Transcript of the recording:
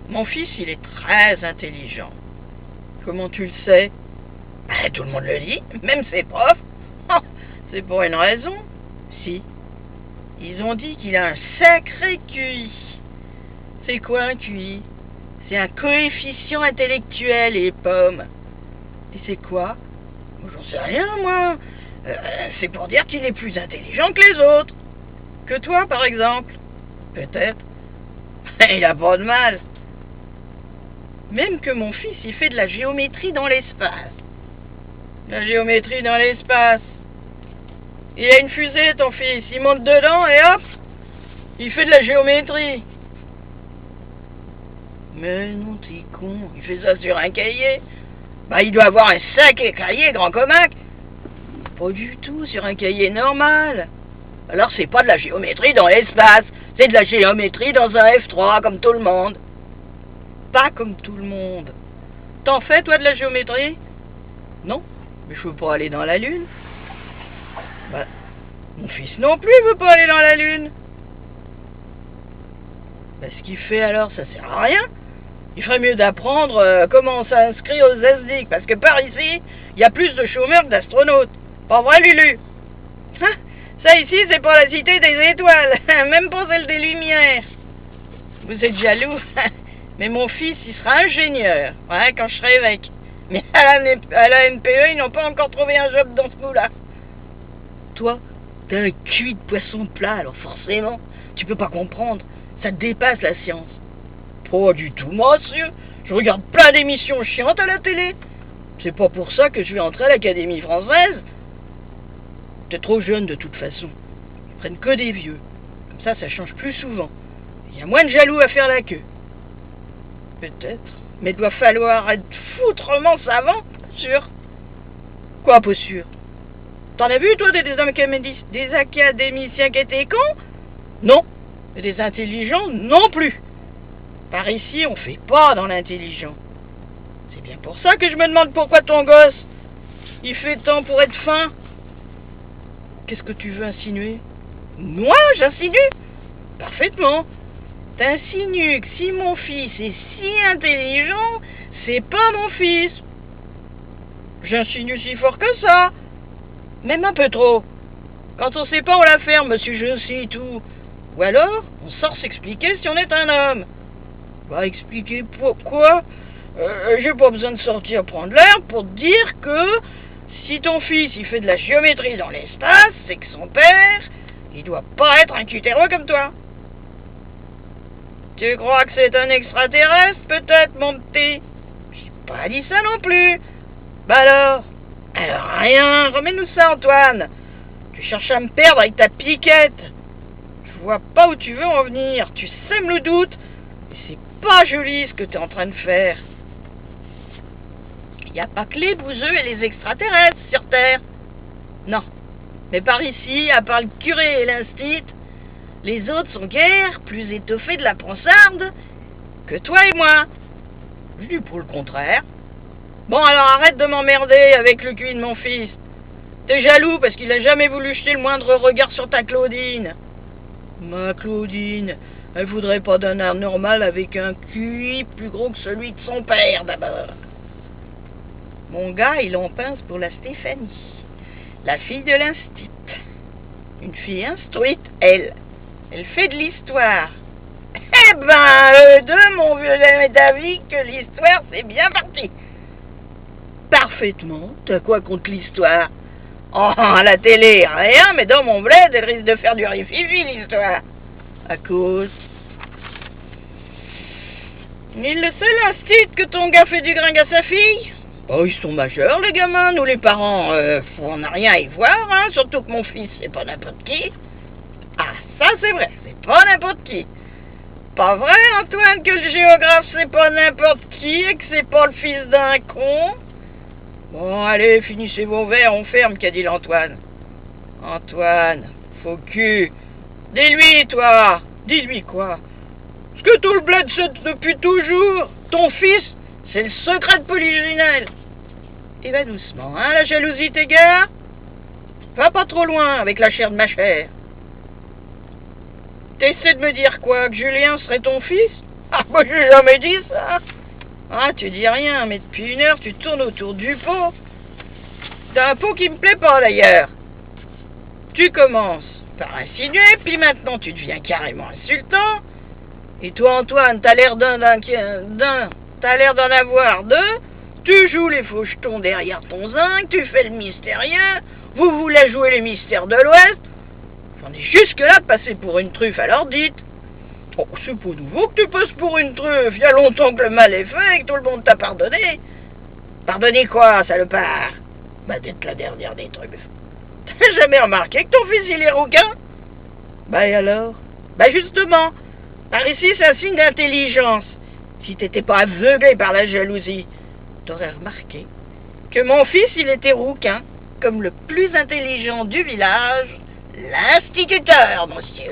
Mon fils, il est très intelligent. Comment tu le sais? Tout le monde le dit, même ses profs. C'est pour une raison. Si. Ils ont dit qu'il a un sacré QI. C'est quoi un QI? C'est un coefficient intellectuel, les pommes. Et c'est quoi? J'en sais rien, moi. C'est pour dire qu'il est plus intelligent que les autres. Que toi, par exemple. Peut-être. Il a pas de mal. Même que mon fils, il fait de la géométrie dans l'espace. La géométrie dans l'espace. Il a une fusée, ton fils. Il monte dedans et hop, il fait de la géométrie. Mais non, t'es con. Il fait ça sur un cahier. Il doit avoir un sacré cahier grand comac. Pas du tout, sur un cahier normal. Alors c'est pas de la géométrie dans l'espace. C'est de la géométrie dans un F3, comme tout le monde. Pas comme tout le monde. T'en fais, toi, de la géométrie? Non, mais je veux pas aller dans la Lune. Mon fils non plus veut pas aller dans la Lune. Ce qu'il fait alors, ça sert à rien. Il ferait mieux d'apprendre comment on s'inscrit aux SDIC, parce que par ici, il y a plus de chômeurs que d'astronautes. Pas vrai, Lulu? Ça ici, c'est pas la cité des étoiles, même pas celle des lumières. Vous êtes jaloux? Mais mon fils, il sera ingénieur, quand je serai évêque. Mais à la NPE, ils n'ont pas encore trouvé un job dans ce coup-là. Toi, t'as un QI de poisson plat, alors forcément, tu peux pas comprendre. Ça te dépasse la science. Pas du tout, monsieur. Je regarde plein d'émissions chiantes à la télé. C'est pas pour ça que je vais entrer à l'Académie française. T'es trop jeune de toute façon. Ils prennent que des vieux. Comme ça change plus souvent. Il y a moins de jaloux à faire la queue. Peut-être. Mais il doit falloir être foutrement savant, sûr. Quoi, pas sûr? T'en as vu, toi, des académiciens qui étaient cons? Non. Et des intelligents non plus. Par ici, on fait pas dans l'intelligent. C'est bien pour ça que je me demande pourquoi ton gosse, il fait tant pour être fin. Qu'est-ce que tu veux insinuer? Moi, j'insinue? Parfaitement. T'insinues que si mon fils est si intelligent, c'est pas mon fils. J'insinue si fort que ça. Même un peu trop. Quand on sait pas, on la ferme, monsieur je sais tout. Ou alors, on sort s'expliquer si on est un homme. Expliquer pourquoi? J'ai pas besoin de sortir prendre l'air pour te dire que si ton fils il fait de la géométrie dans l'espace, c'est que son père, il doit pas être un cutéreux comme toi. Tu crois que c'est un extraterrestre, peut-être, mon petit? J'ai pas dit ça non plus. Alors rien, remets-nous ça, Antoine. Tu cherches à me perdre avec ta piquette. Je vois pas où tu veux en venir. Tu sèmes le doute. Et c'est pas joli ce que t'es en train de faire. Il n'y a pas que les bouseux et les extraterrestres sur Terre. Non. Mais par ici, à part le curé et l'instit, les autres sont guère plus étoffés de la pansarde que toi et moi. Je dis pour le contraire. Bon, alors arrête de m'emmerder avec le QI de mon fils. T'es jaloux parce qu'il a jamais voulu jeter le moindre regard sur ta Claudine. Ma Claudine, elle voudrait pas d'un art normal avec un QI plus gros que celui de son père d'abord. Mon gars, il en pince pour la Stéphanie, la fille de l'instit. Une fille instruite, elle. Elle fait de l'histoire. Eh ben, eux deux, mon vieux est d'avis que l'histoire, c'est bien parti. Parfaitement. T'as quoi contre l'histoire? Oh, à la télé, rien, mais dans mon bled, elle risque de faire du rififi, l'histoire. À cause. Il le sait, l'instit, que ton gars fait du gringue à sa fille? Oh, ils sont majeurs, les gamins. Nous, les parents, on n'a rien à y voir, hein. Surtout que mon fils, c'est pas n'importe qui. Ah, ça, c'est vrai, c'est pas n'importe qui. Pas vrai, Antoine, que le géographe, c'est pas n'importe qui et que c'est pas le fils d'un con? Bon, allez, finissez vos verres, on ferme, qu'a dit l'Antoine. Antoine, faux cul. Dis-lui, toi. Dis-lui quoi? Ce que tout le bled sait depuis toujours. Ton fils, c'est le secret de Polyginelle. Et va doucement, hein, la jalousie t'égare. Va pas trop loin avec la chair de ma chair. T'essaies de me dire quoi? Que Julien serait ton fils? Ah, moi j'ai jamais dit ça. Ah, tu dis rien, mais depuis 1 heure, tu tournes autour du pot. T'as un pot qui me plaît pas d'ailleurs. Tu commences par insinuer, puis maintenant tu deviens carrément insultant. Et toi, Antoine, t'as l'air t'as l'air d'en avoir deux. Tu joues les fauchetons derrière ton zinc, tu fais le mystérieux. Vous voulez jouer les mystères de l'Ouest. J'en ai jusque-là passé pour une truffe, alors dites. Oh, c'est pas nouveau que tu passes pour une truffe. Il y a longtemps que le mal est fait et que tout le monde t'a pardonné. Pardonner quoi, salopard? Bah, d'être la dernière des truffes. T'as jamais remarqué que ton fils il est rouquin? Bah, et alors? Bah, justement, par ici c'est un signe d'intelligence. Si t'étais pas aveuglé par la jalousie, t'aurais remarqué que mon fils il était rouquin, comme le plus intelligent du village, l'instituteur, monsieur.